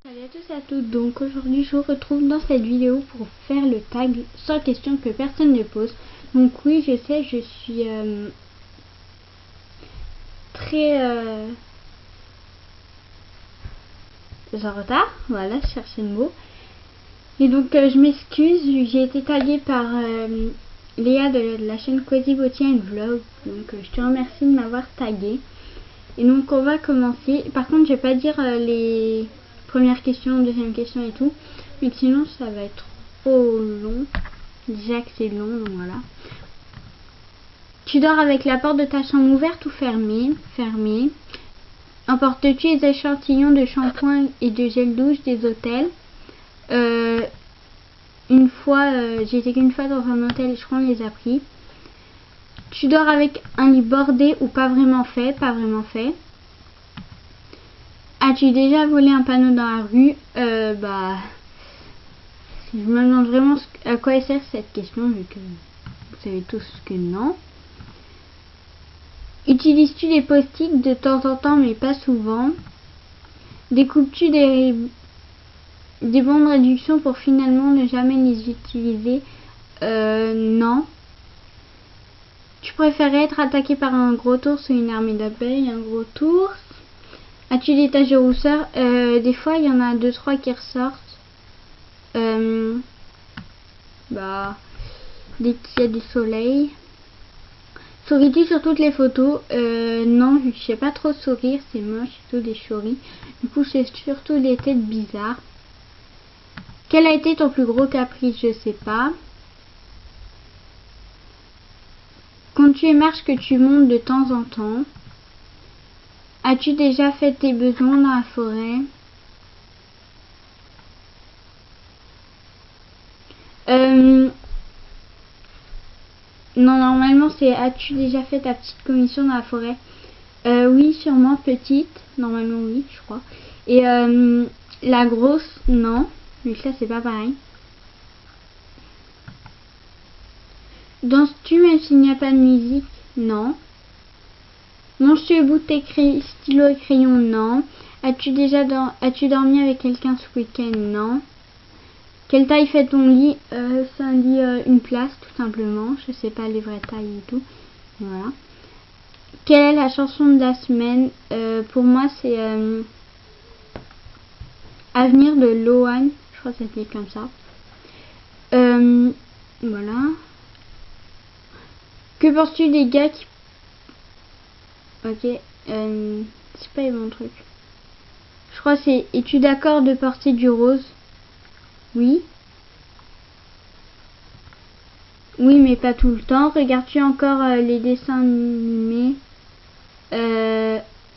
Salut à tous et à toutes, donc aujourd'hui je vous retrouve dans cette vidéo pour faire le tag sans question que personne ne pose. Donc oui, je sais, je suis très en retard, voilà, je cherchais le mot. Et donc je m'excuse, j'ai été taguée par Léa de la chaîne Cozy Beauty and Vlog, donc je te remercie de m'avoir taguée. Et donc on va commencer. Par contre je vais pas dire les premières questions, deuxième question et tout, mais sinon ça va être trop long. Déjà que c'est long, donc voilà. Tu dors avec la porte de ta chambre ouverte ou fermée? Fermée. Emportes-tu les échantillons de shampoing et de gel douche des hôtels? Une fois, j'ai été qu'une fois dans un hôtel et je crois qu'on les a pris. Tu dors avec un lit bordé ou pas vraiment fait? Pas vraiment fait. As-tu déjà volé un panneau dans la rue? Je me demande vraiment à quoi elle sert cette question, vu que vous savez tous que non. Utilises-tu des post-it de temps en temps, mais pas souvent? Découpes-tu des bons de réduction pour finalement ne jamais les utiliser? Non. Tu préférais être attaqué par un gros ours ou une armée d'abeilles? Un gros ours. As-tu des taches de rousseur? Des fois, il y en a 2-3 qui ressortent. Dès qu'il y a du soleil. Souris-tu sur toutes les photos? Non, je sais pas trop sourire, c'est moche, c'est tout des choris. Du coup, c'est surtout des têtes bizarres. Quel a été ton plus gros caprice? Je sais pas. Comptes-tu les marches que tu montes de temps en temps? As-tu déjà fait tes besoins dans la forêt? Non, normalement c'est as-tu déjà fait ta petite commission dans la forêt? Oui, sûrement petite. Normalement oui, je crois. Et la grosse, non. Mais ça c'est pas pareil. Danses-tu même s'il n'y a pas de musique? Non. Manges-tu au bout de tes stylos et crayons? Non. As-tu dormi avec quelqu'un ce week-end? Non. Quelle taille fait ton lit? C'est un lit une place tout simplement. Je sais pas les vraies tailles et tout. Voilà. Quelle est la chanson de la semaine? Pour moi c'est Avenir de Lohan. Je crois que ça s'appelle comme ça. Voilà. Que penses-tu des gars qui... Ok. C'est pas mon truc. Je crois que c'est es-tu d'accord de porter du rose? Oui. Oui, mais pas tout le temps. Regardes-tu encore les dessins animés?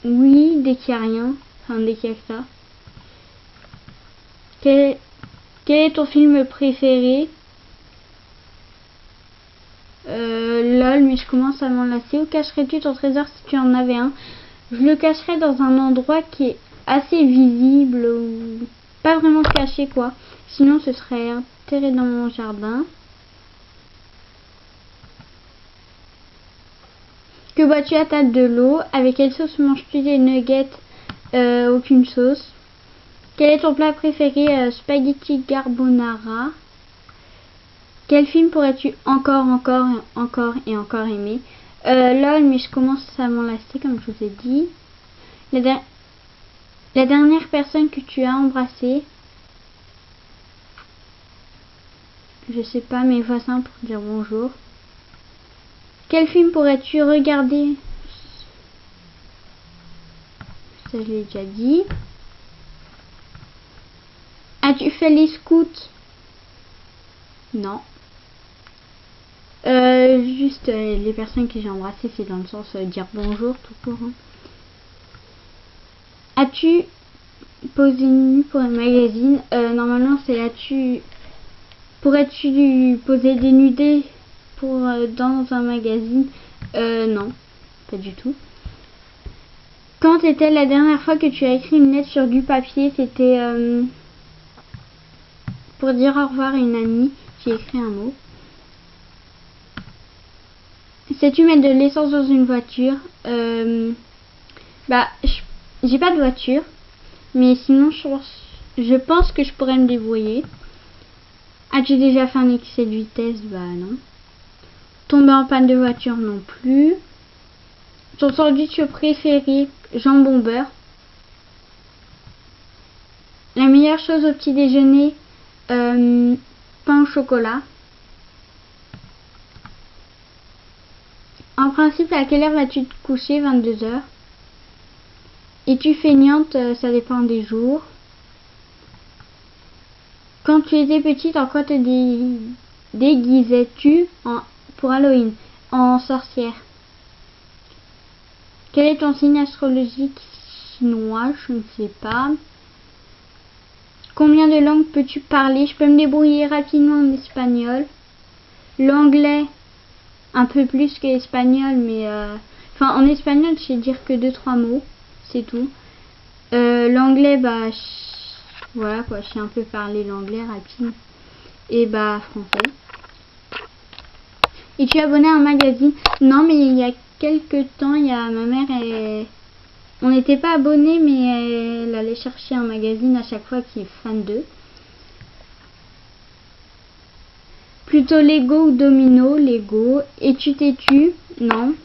Oui, dès qu'il n'y a rien. Enfin, dès qu'il y a que ça. Quel est ton film préféré? LOL, mais je commence à m'en lasser. Où cacherais-tu ton trésor si tu en avais un? Je le cacherais dans un endroit qui est assez visible ou pas vraiment caché quoi. Sinon ce serait enterré dans mon jardin. Que bois-tu à table de l'eau? Avec quelle sauce manges-tu des nuggets? Aucune sauce. Quel est ton plat préféré? Spaghetti carbonara. Quel film pourrais-tu encore et encore aimer? LOL, mais je commence à m'en lasser comme je vous ai dit. La dernière personne que tu as embrassée? Je sais pas, mes voisins pour dire bonjour. Quel film pourrais-tu regarder? Ça je l'ai déjà dit. As-tu fait les scouts? Non. Juste les personnes que j'ai embrassées, c'est dans le sens dire bonjour tout court. Hein. As-tu posé nu pour un magazine? Normalement c'est as-tu... Pourrais-tu poser des nudés pour dans un magazine? Non, pas du tout. Quand était la dernière fois que tu as écrit une lettre sur du papier? C'était pour dire au revoir à une amie. J'ai écrit un mot. Sais-tu mettre de l'essence dans une voiture? J'ai pas de voiture, mais sinon je pense Je pense que je pourrais me débrouiller. As-tu déjà fait un excès de vitesse? Bah non. Tomber en panne de voiture non plus. Ton sandwich préféré, jambon beurre. La meilleure chose au petit déjeuner, pain au chocolat. En principe, à quelle heure vas-tu te coucher? 22 heures. Es-tu feignante? Ça dépend des jours. Quand tu étais petite, en quoi te déguisais-tu pour Halloween? En sorcière. Quel est ton signe astrologique chinois? Je ne sais pas. Combien de langues peux-tu parler? Je peux me débrouiller rapidement en espagnol. L'anglais, un peu plus que l'espagnol, mais... Enfin, en espagnol, je sais dire que 2-3 mots. C'est tout. L'anglais, bah... Voilà quoi, je sais un peu parler l'anglais rapide. Et bah, français. Et tu es abonné à un magazine? Non, mais il y a quelques temps, il y a ma mère, on n'était pas abonnés, mais elle allait chercher un magazine à chaque fois qui est fan d'eux. Plutôt Lego ou Domino? Lego. Es-tu têtu? Non.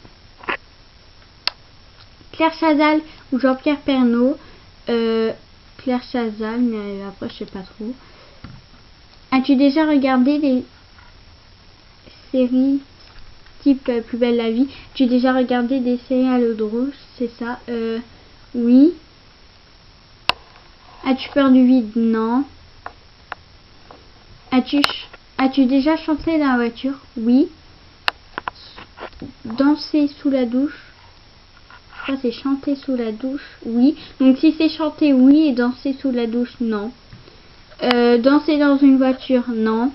Claire Chazal ou Jean-Pierre Pernaut? Claire Chazal, mais après je sais pas trop. As-tu déjà regardé des séries type Plus belle la vie? Tu as déjà regardé des séries à l'eau de rose? C'est ça. Oui. As-tu peur du vide? Non. As-tu déjà chanté dans la voiture? Oui. Danser sous la douche? Ça c'est chanter sous la douche? Oui. Donc si c'est chanter, oui, et danser sous la douche, non. Danser dans une voiture? Non.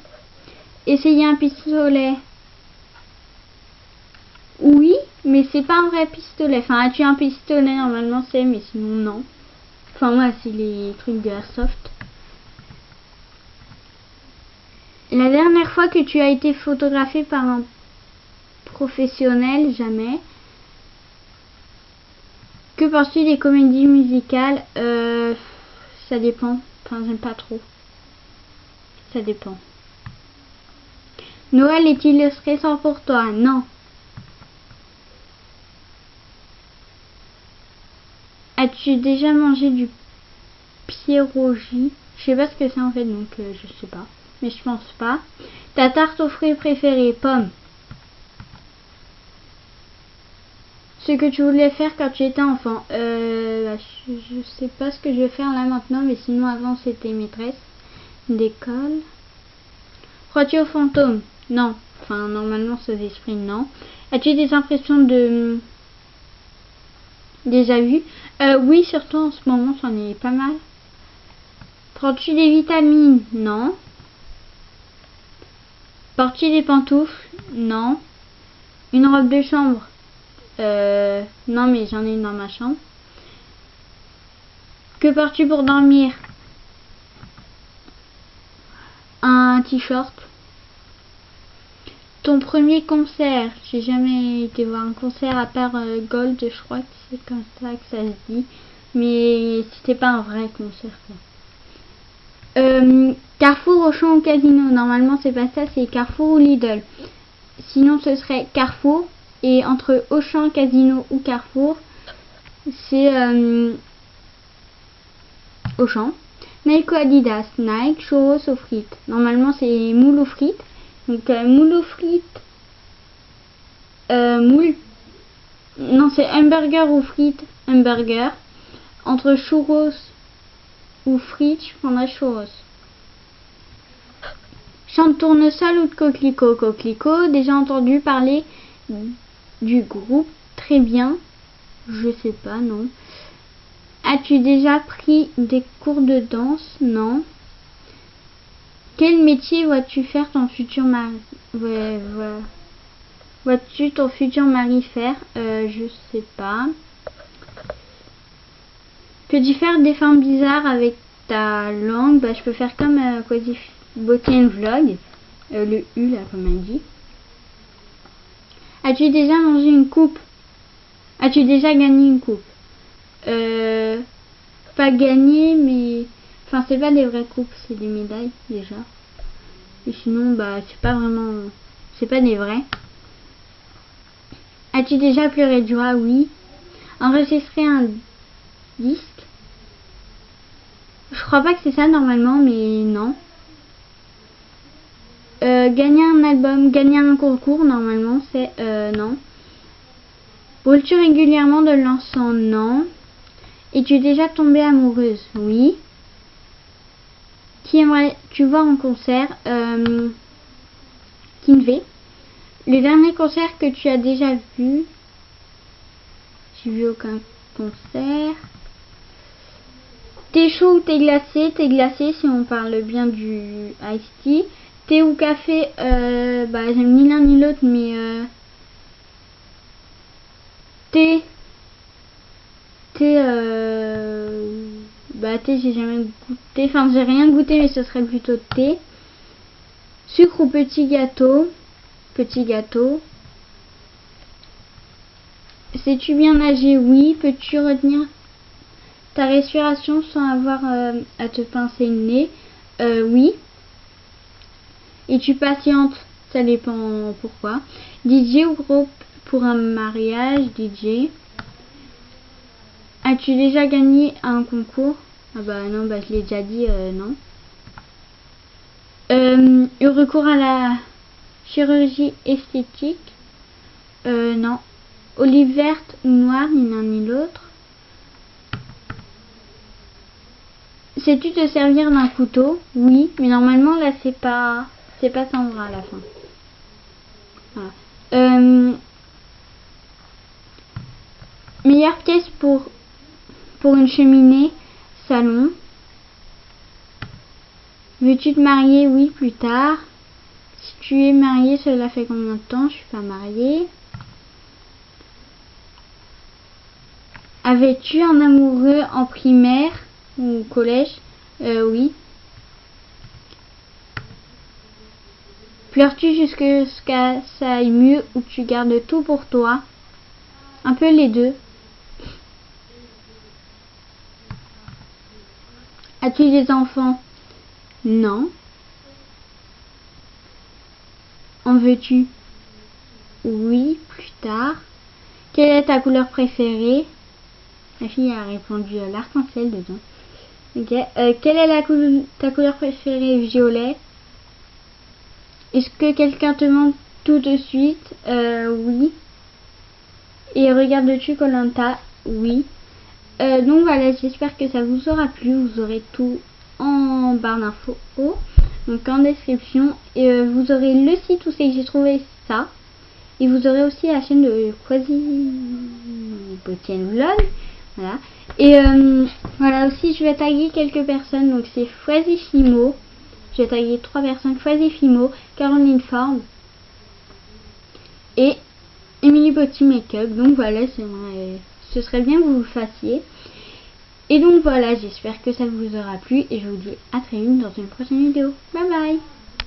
Essayer un pistolet? Oui, mais c'est pas un vrai pistolet. Enfin, as-tu un pistolet? Normalement c'est, mais sinon non. Enfin moi c'est les trucs de Airsoft. La dernière fois que tu as été photographié par un professionnel? Jamais. Que penses-tu des comédies musicales? Ça dépend. Enfin, j'aime pas trop. Ça dépend. Noël est-il stressant pour toi? Non. As-tu déjà mangé du pierogi? Je sais pas ce que c'est en fait, donc je sais pas. Mais je pense pas. Ta tarte aux fruits préférée? Pomme. Ce que tu voulais faire quand tu étais enfant? Je sais pas ce que je vais faire là maintenant, mais sinon avant c'était maîtresse d'école. Crois-tu aux fantômes? Non. Enfin, normalement, ces esprits, non. As-tu des impressions de... déjà vues? Oui, surtout en ce moment, j'en ai pas mal. Prends-tu des vitamines? Non. Portes-tu des pantoufles? Non. Une robe de chambre? Non, mais j'en ai une dans ma chambre. Que portes-tu pour dormir? Un t-shirt. Ton premier concert? J'ai jamais été voir un concert à part Gold, je crois que c'est comme ça que ça se dit. Mais c'était pas un vrai concert quoi. Carrefour, Auchan ou Casino? Normalement c'est pas ça, c'est Carrefour ou Lidl. Sinon ce serait Carrefour. Et entre Auchan, Casino ou Carrefour, c'est Auchan. Nike ou Adidas? Nike. Churros aux frites? Normalement c'est moule aux frites. Donc moule aux frites. Moule. Non, c'est hamburger ou frites. Hamburger. Entre churros ou frites, je prendrais churros. Chant de tournesol ou de coquelicot? Coquelicot. Déjà entendu parler du groupe? Très bien. Je sais pas, non. As-tu déjà pris des cours de danse? Non. Quel métier vois-tu faire ton futur mari? Ouais, voilà. Vois-tu ton futur mari faire? Je sais pas. Peux-tu faire des formes bizarres avec ta langue? Bah, je peux faire comme Quasi Beauty Vlog. Le U, là, comme elle dit. As-tu déjà mangé une coupe? As-tu déjà gagné une coupe? Pas gagné, mais... Enfin, c'est pas des vraies coupes, c'est des médailles déjà. Et sinon, bah, c'est pas vraiment. C'est pas des vrais. As-tu déjà pleuré de joie? Oui. Enregistrer un disque? Je crois pas que c'est ça normalement, mais non. Gagner un album, gagner un concours, normalement, c'est non. Brûles-tu régulièrement de l'encens? Non. Es-tu déjà tombée amoureuse? Oui. Qui aimerais-tu voir en concert? Kinvey. Le dernier concert que tu as déjà vu? J'ai vu aucun concert. Thé chaud ou thé glacé? Thé glacé si on parle bien du iced tea. Thé ou café? Bah j'aime ni l'un ni l'autre, mais thé. Thé, bah thé j'ai jamais goûté. Enfin j'ai rien goûté, mais ce serait plutôt thé. Sucre ou petit gâteau? Petit gâteau. Sais-tu bien nager? Oui. Peux-tu retenir ta respiration sans avoir à te pincer le nez? Oui. Es-tu patiente? Ça dépend pourquoi. DJ ou groupe pour un mariage? DJ. As-tu déjà gagné un concours? Ah bah non, bah je l'ai déjà dit, non. Eu recours à la chirurgie esthétique? Non. Olive verte ou noire, ni l'un ni l'autre. Sais-tu te servir d'un couteau? Oui, mais normalement là c'est pas sans bras à la fin. Voilà. Meilleure pièce pour une cheminée? Salon. Veux-tu te marier? Oui, plus tard. Si tu es marié, cela fait combien de temps? Je suis pas mariée. Avais-tu un amoureux en primaire ou au collège? Oui. Pleures-tu jusqu'à ça aille mieux ou tu gardes tout pour toi? Un peu les deux. As-tu des enfants? Non. En veux-tu? Oui, plus tard. Quelle est ta couleur préférée? La fille a répondu à l'arc-en-ciel dedans. Ok. Quelle est ta couleur préférée? Violet. Est-ce que quelqu'un te ment tout de suite? Oui. Et regardes-tu koh Oui. Donc voilà, j'espère que ça vous aura plu. Vous aurez tout en barre d'infos, donc en description. Et vous aurez le site où c'est que j'ai trouvé ça. Et vous aurez aussi la chaîne de Quasibotienne Vlog. Voilà. Et voilà aussi, je vais taguer quelques personnes. Donc c'est Fimo. Je vais taguer 3 personnes. Fimo, Caroline Ford et Emily Body Makeup. Donc voilà, ce serait bien que vous le fassiez. Et donc voilà, j'espère que ça vous aura plu. Et je vous dis à très vite dans une prochaine vidéo. Bye bye.